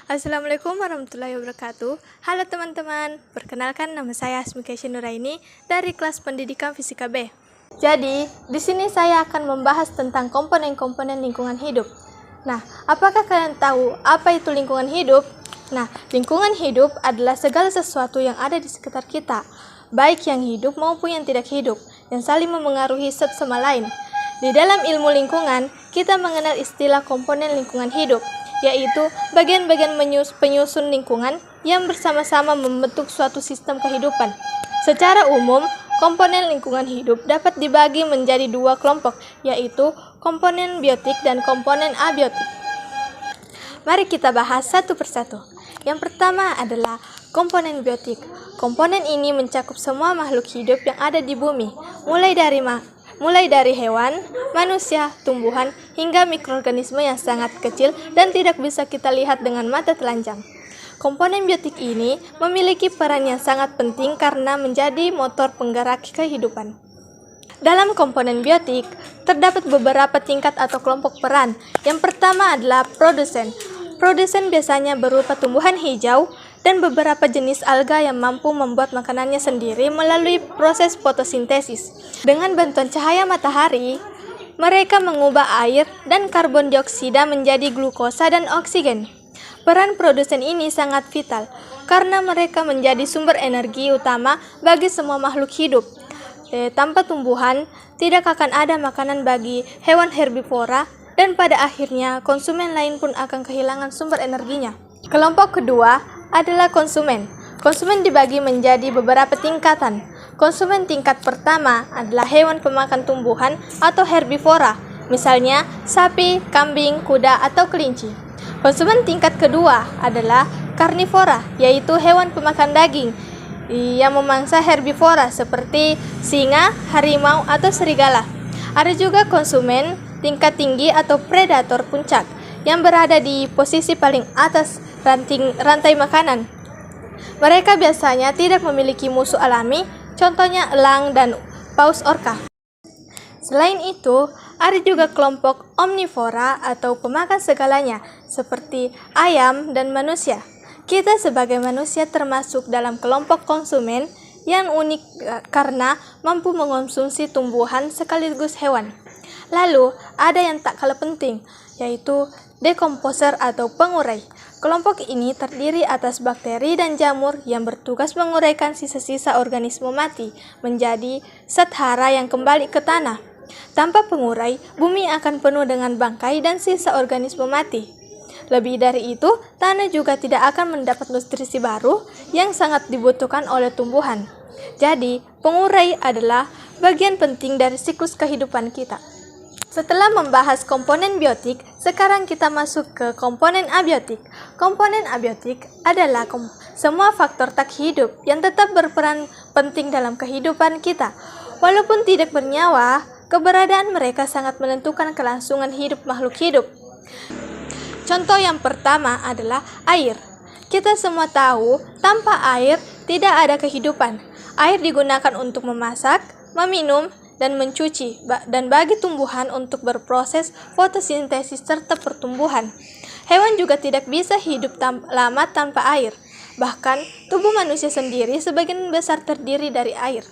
Assalamualaikum warahmatullahi wabarakatuh. Halo teman-teman, perkenalkan nama saya Asmika Nuraini dari kelas pendidikan Fisika B. Jadi, di sini saya akan membahas tentang komponen-komponen lingkungan hidup. Nah, apakah kalian tahu apa itu lingkungan hidup? Nah, lingkungan hidup adalah segala sesuatu yang ada di sekitar kita, baik yang hidup maupun yang tidak hidup, yang saling memengaruhi satu sama lain. Di dalam ilmu lingkungan, kita mengenal istilah komponen lingkungan hidup, yaitu bagian-bagian penyusun lingkungan yang bersama-sama membentuk suatu sistem kehidupan. Secara umum, komponen lingkungan hidup dapat dibagi menjadi dua kelompok, yaitu komponen biotik dan komponen abiotik. Mari kita bahas satu persatu. Yang pertama adalah komponen biotik. Komponen ini mencakup semua makhluk hidup yang ada di bumi, mulai dari hewan, manusia, tumbuhan, hingga mikroorganisme yang sangat kecil dan tidak bisa kita lihat dengan mata telanjang. Komponen biotik ini memiliki peran yang sangat penting karena menjadi motor penggerak kehidupan. Dalam komponen biotik, terdapat beberapa tingkat atau kelompok peran. Yang pertama adalah produsen. Produsen biasanya berupa tumbuhan hijau dan beberapa jenis alga yang mampu membuat makanannya sendiri melalui proses fotosintesis. Dengan bantuan cahaya matahari, mereka mengubah air dan karbon dioksida menjadi glukosa dan oksigen. Peran produsen ini sangat vital karena mereka menjadi sumber energi utama bagi semua makhluk hidup. Tanpa tumbuhan, tidak akan ada makanan bagi hewan herbivora dan pada akhirnya konsumen lain pun akan kehilangan sumber energinya. Kelompok kedua adalah konsumen. Konsumen dibagi menjadi beberapa tingkatan. Konsumen tingkat pertama adalah hewan pemakan tumbuhan atau herbivora, misalnya sapi, kambing, kuda, atau kelinci. Konsumen tingkat kedua adalah karnivora, yaitu hewan pemakan daging yang memangsa herbivora seperti singa, harimau, atau serigala. Ada juga konsumen tingkat tinggi atau predator puncak yang berada di posisi paling atas rantai makanan. Mereka biasanya tidak memiliki musuh alami, contohnya elang dan paus orca. Selain itu, ada juga kelompok omnivora atau pemakan segalanya, seperti ayam dan manusia. Kita sebagai manusia termasuk dalam kelompok konsumen yang unik karena mampu mengonsumsi tumbuhan sekaligus hewan. Lalu, ada yang tak kalah penting, yaitu dekomposer atau pengurai. Kelompok ini terdiri atas bakteri dan jamur yang bertugas menguraikan sisa-sisa organisme mati menjadi zat hara yang kembali ke tanah. Tanpa pengurai, bumi akan penuh dengan bangkai dan sisa organisme mati. Lebih dari itu, tanah juga tidak akan mendapat nutrisi baru yang sangat dibutuhkan oleh tumbuhan. Jadi, pengurai adalah bagian penting dari siklus kehidupan kita. Setelah membahas komponen biotik, sekarang kita masuk ke komponen abiotik. Komponen abiotik adalah semua faktor tak hidup yang tetap berperan penting dalam kehidupan kita. Walaupun tidak bernyawa, keberadaan mereka sangat menentukan kelangsungan hidup makhluk hidup. Contoh yang pertama adalah air. Kita semua tahu, tanpa air tidak ada kehidupan. Air digunakan untuk memasak, meminum, dan mencuci, dan bagi tumbuhan untuk berproses fotosintesis serta pertumbuhan. Hewan juga tidak bisa hidup lama tanpa air. Bahkan, tubuh manusia sendiri sebagian besar terdiri dari air.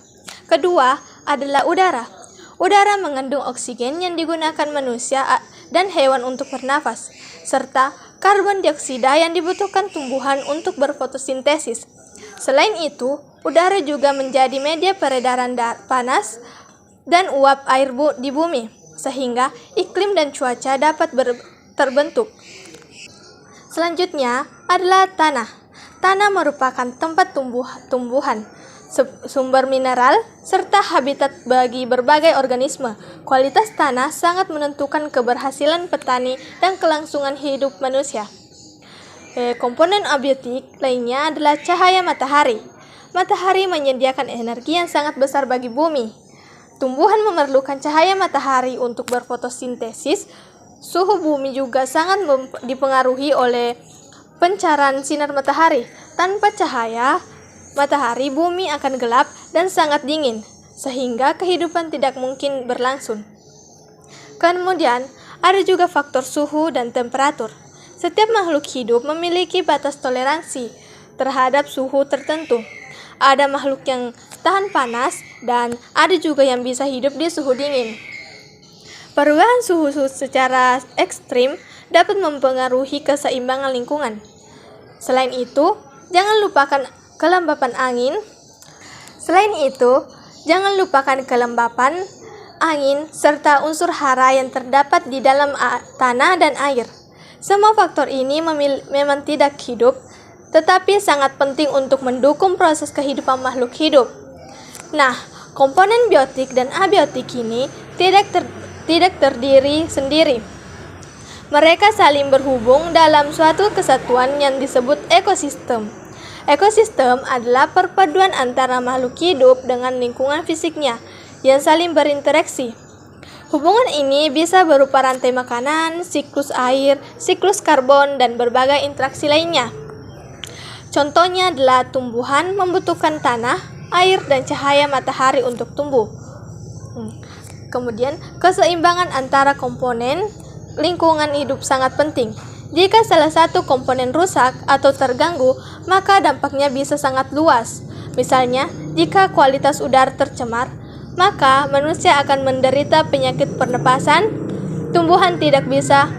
Kedua adalah udara. Udara mengandung oksigen yang digunakan manusia dan hewan untuk bernafas, serta karbon dioksida yang dibutuhkan tumbuhan untuk berfotosintesis. Selain itu, udara juga menjadi media peredaran panas dan uap air di bumi, sehingga iklim dan cuaca dapat terbentuk. Selanjutnya adalah tanah. Tanah merupakan tempat tumbuhan, sumber mineral, serta habitat bagi berbagai organisme. Kualitas tanah sangat menentukan keberhasilan petani dan kelangsungan hidup manusia. Komponen abiotik lainnya adalah cahaya matahari. Matahari menyediakan energi yang sangat besar bagi bumi. Tumbuhan memerlukan cahaya matahari untuk berfotosintesis. Suhu bumi juga sangat dipengaruhi oleh pancaran sinar matahari. Tanpa cahaya matahari, bumi akan gelap dan sangat dingin, sehingga kehidupan tidak mungkin berlangsung. Kemudian, ada juga faktor suhu dan temperatur. Setiap makhluk hidup memiliki batas toleransi terhadap suhu tertentu. Ada makhluk yang tahan panas dan ada juga yang bisa hidup di suhu dingin. Perubahan suhu secara ekstrim dapat mempengaruhi keseimbangan lingkungan. Selain itu, jangan lupakan kelembapan angin serta unsur hara yang terdapat di dalam tanah dan air. Semua faktor ini memang tidak hidup, tetapi sangat penting untuk mendukung proses kehidupan makhluk hidup. Nah, komponen biotik dan abiotik ini tidak terdiri sendiri. Mereka saling berhubung dalam suatu kesatuan yang disebut ekosistem. Ekosistem adalah perpaduan antara makhluk hidup dengan lingkungan fisiknya yang saling berinteraksi. Hubungan ini bisa berupa rantai makanan, siklus air, siklus karbon, dan berbagai interaksi lainnya. Contohnya adalah tumbuhan membutuhkan tanah, air, dan cahaya matahari untuk tumbuh. Kemudian, keseimbangan antara komponen lingkungan hidup sangat penting. Jika salah satu komponen rusak atau terganggu, maka dampaknya bisa sangat luas. Misalnya, jika kualitas udara tercemar, maka manusia akan menderita penyakit pernapasan, tumbuhan tidak bisa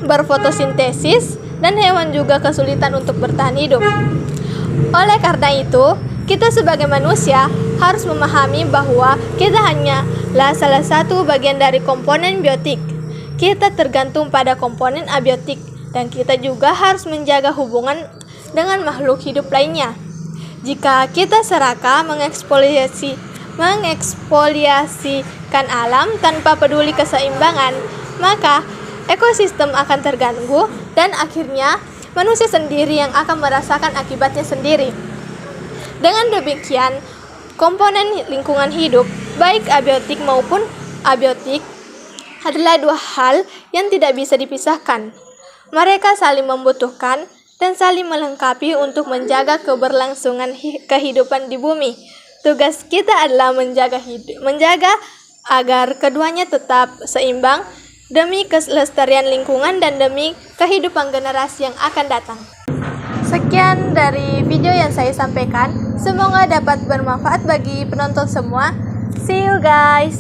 berfotosintesis, dan hewan juga kesulitan untuk bertahan hidup. Oleh karena itu, kita sebagai manusia harus memahami bahwa kita hanyalah salah satu bagian dari komponen biotik. Kita tergantung pada komponen abiotik, dan kita juga harus menjaga hubungan dengan makhluk hidup lainnya. Jika kita serakah mengekspoliasikan alam tanpa peduli keseimbangan, maka ekosistem akan terganggu dan akhirnya manusia sendiri yang akan merasakan akibatnya sendiri. Dengan demikian, komponen lingkungan hidup, baik abiotik maupun abiotik, adalah dua hal yang tidak bisa dipisahkan. Mereka saling membutuhkan dan saling melengkapi untuk menjaga keberlangsungan kehidupan di bumi. Tugas kita adalah menjaga agar keduanya tetap seimbang demi kelestarian lingkungan dan demi kehidupan generasi yang akan datang. Sekian dari video yang saya sampaikan. Semoga dapat bermanfaat bagi penonton semua. See you guys!